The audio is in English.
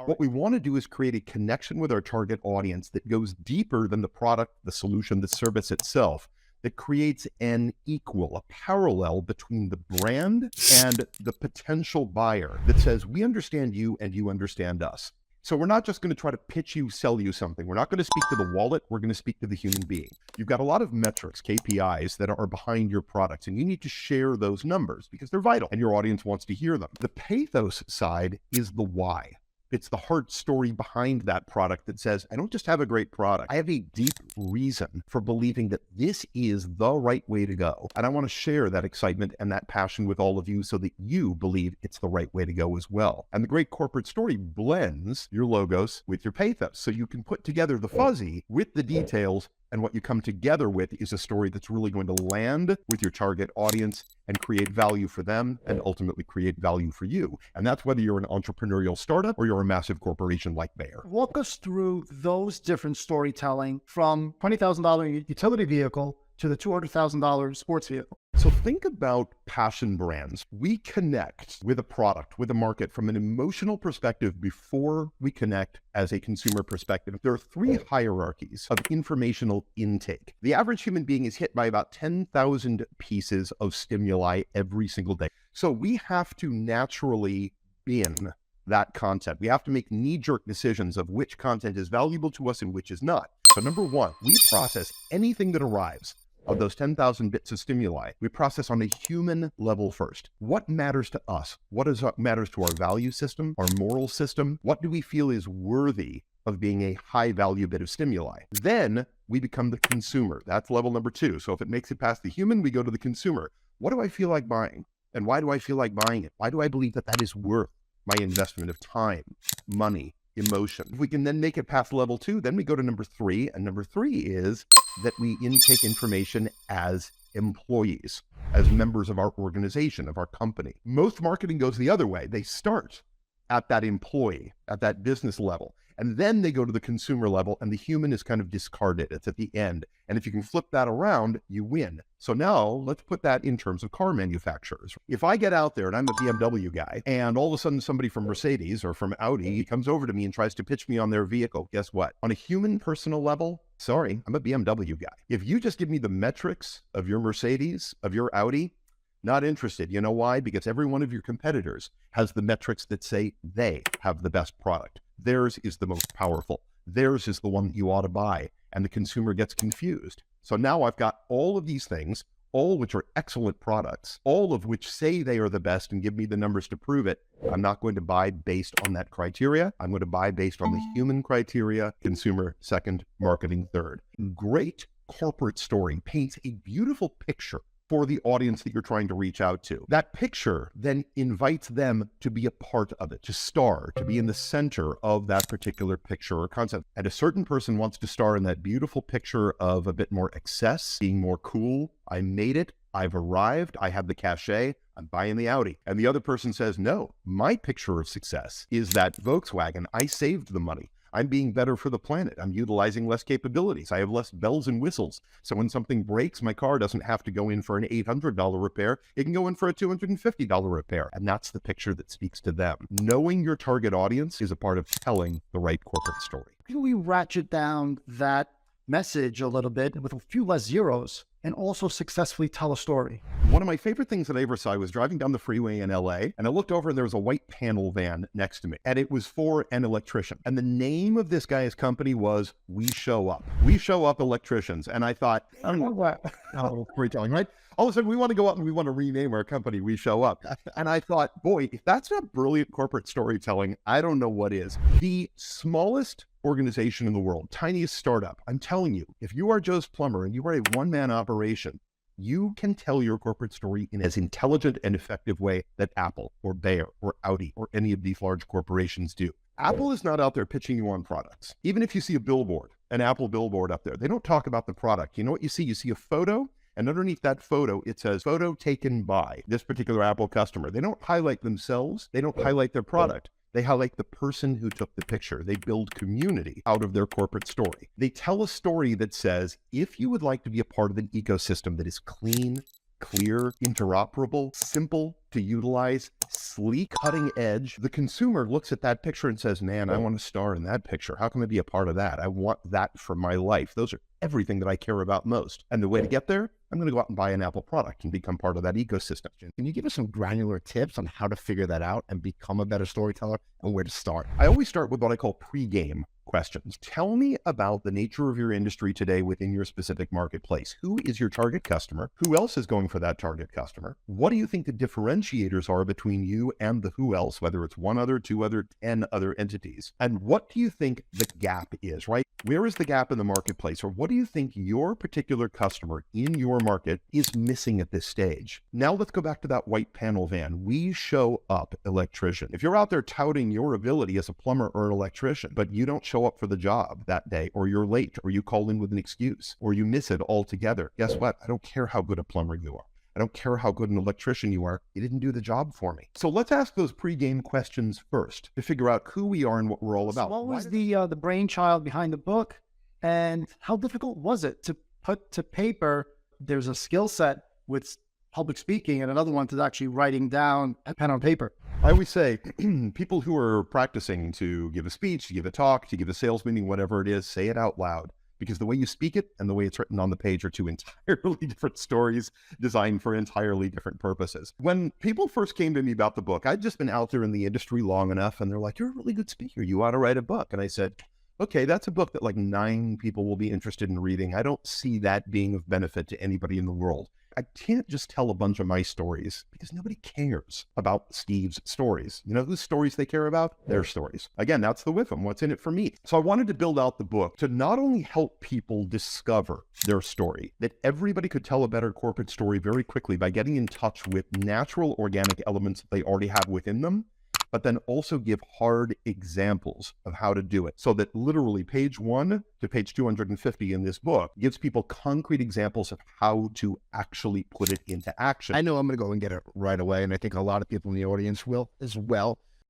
What we want to do is create a connection with our target audience that goes deeper than the product, the solution, the service itself, that creates an equal, a parallel between the brand and the potential buyer that says, we understand you and you understand us. So we're not just going to try to pitch you, sell you something. We're not going to speak to the wallet. We're going to speak to the human being. You've got a lot of metrics, KPIs that are behind your products, and you need to share those numbers because they're vital and your audience wants to hear them. The pathos side is the why. It's the heart story behind that product that says, I don't just have a great product. I have a deep reason for believing that this is the right way to go. And I want to share that excitement and that passion with all of you so that you believe it's the right way to go as well. And the great corporate story blends your logos with your pathos. So you can put together the fuzzy with the details, and what you come together with is a story that's really going to land with your target audience and create value for them and ultimately create value for you. And that's whether you're an entrepreneurial startup or you're a massive corporation like Bayer. Walk us through those different storytelling from $20,000 utility vehicle to the $200,000 sports vehicle. So think about passion brands. We connect with a product, with a market from an emotional perspective before we connect as a consumer perspective. There are three hierarchies of informational intake. The average human being is hit by about 10,000 pieces of stimuli every single day. So we have to naturally bin that content. We have to make knee-jerk decisions of which content is valuable to us and which is not. So number one, we process anything that arrives of those 10,000 bits of stimuli. We process on a human level first. What matters to us? What matters to our value system, our moral system? What do we feel is worthy of being a high value bit of stimuli? Then we become the consumer. That's level number two. So if it makes it past the human, we go to the consumer. What do I feel like buying? And why do I feel like buying it? Why do I believe that that is worth my investment of time, money, emotion? If we can then make it past level two, then we go to number three. And number three is that we intake information as employees, as members of our organization, of our company. Most marketing goes the other way. They start at that employee, at that business level, and then they go to the consumer level, and the human is kind of discarded. It's at the end. And if you can flip that around, you win. So now let's put that in terms of car manufacturers. If I get out there and I'm a BMW guy, and all of a sudden somebody from Mercedes or from Audi comes over to me and tries to pitch me on their vehicle, guess what? On a human personal level, sorry, I'm a BMW guy. If you just give me the metrics of your Mercedes, of your Audi, not interested. You know why? Because every one of your competitors has the metrics that say they have the best product. Theirs is the most powerful. Theirs is the one that you ought to buy, and the consumer gets confused. So now I've got all of these things, all which are excellent products, all of which say they are the best and give me the numbers to prove it. I'm not going to buy based on that criteria. I'm going to buy based on the human criteria, consumer second, marketing third. Great corporate story paints a beautiful picture for the audience that you're trying to reach out to. That picture then invites them to be a part of it, to star, to be in the center of that particular picture or concept. And a certain person wants to star in that beautiful picture of a bit more excess, being more cool. I made it. I've arrived. I have the cachet. I'm buying the Audi. And the other person says, no, my picture of success is that Volkswagen. I saved the money. I'm being better for the planet. I'm utilizing less capabilities. I have less bells and whistles. So when something breaks, my car doesn't have to go in for an $800 repair. It can go in for a $250 repair. And that's the picture that speaks to them. Knowing your target audience is a part of telling the right corporate story. Can we ratchet down that message a little bit with a few less zeros and also successfully tell a story? One of my favorite things that I ever saw, I was driving down the freeway in LA, and I looked over and there was a white panel van next to me, and it was for an electrician. And the name of this guy's company was We Show Up. We Show Up Electricians. And I thought, I don't know what, storytelling, right? All of a sudden, we want to go out and we want to rename our company We Show Up. And I thought, boy, if that's not brilliant corporate storytelling, I don't know what is. The smallest organization in the world, tiniest startup, I'm telling you, if you are Joe's Plumber and you are a one-man operation, you can tell your corporate story in as intelligent and effective way that Apple or Bayer or Audi or any of these large corporations do. Apple is not out there pitching you on products. Even if you see a billboard, an Apple billboard up there, they don't talk about the product. You know what you see? You see a photo, and underneath that photo, it says photo taken by this particular Apple customer. They don't highlight themselves. They don't highlight their product. They highlight the person who took the picture. They build community out of their corporate story. They tell a story that says, if you would like to be a part of an ecosystem that is clean, clear, interoperable, simple, to utilize, sleek, cutting edge. The consumer looks at that picture and says, man, I want to star in that picture. How can I be a part of that? I want that for my life. Those are everything that I care about most. And the way to get there, I'm going to go out and buy an Apple product and become part of that ecosystem. Can you give us some granular tips on how to figure that out and become a better storyteller and where to start? I always start with what I call pre-game questions. Tell me about the nature of your industry today within your specific marketplace. Who is your target customer? Who else is going for that target customer? What do you think the differentiators are between you and the who else, whether it's one other, two other, 10 other entities? And what do you think the gap is, right? Where is the gap in the marketplace? Or what do you think your particular customer in your market is missing at this stage? Now let's go back to that white panel van. We show up electrician. If you're out there touting your ability as a plumber or an electrician, but you don't show up for the job that day, or you're late, or you call in with an excuse, or you miss it altogether, guess what? I don't care how good a plumber you are. I don't care how good an electrician you are. You didn't do the job for me. So let's ask those pre-game questions first to figure out who we are and what we're all about. So what was the brainchild behind the book, and how difficult was it to put to paper? There's a skill set with public speaking and another one to actually writing down a pen on paper. I always say people who are practicing to give a speech, to give a talk, to give a sales meeting, whatever it is, say it out loud. Because the way you speak it and the way it's written on the page are two entirely different stories designed for entirely different purposes. When people first came to me about the book, I'd just been out there in the industry long enough, and they're like, you're a really good speaker. You ought to write a book. And I said, okay, that's a book that like 9 people will be interested in reading. I don't see that being of benefit to anybody in the world. I can't just tell a bunch of my stories because nobody cares about Steve's stories. You know whose stories they care about? Their stories. Again, that's the with them. What's in it for me? So I wanted to build out the book to not only help people discover their story, that everybody could tell a better corporate story very quickly by getting in touch with natural organic elements that they already have within them, but then also give hard examples of how to do it. So that literally page 1 to page 250 in this book gives people concrete examples of how to actually put it into action. I know I'm going to go and get it right away, and I think a lot of people in the audience will as well.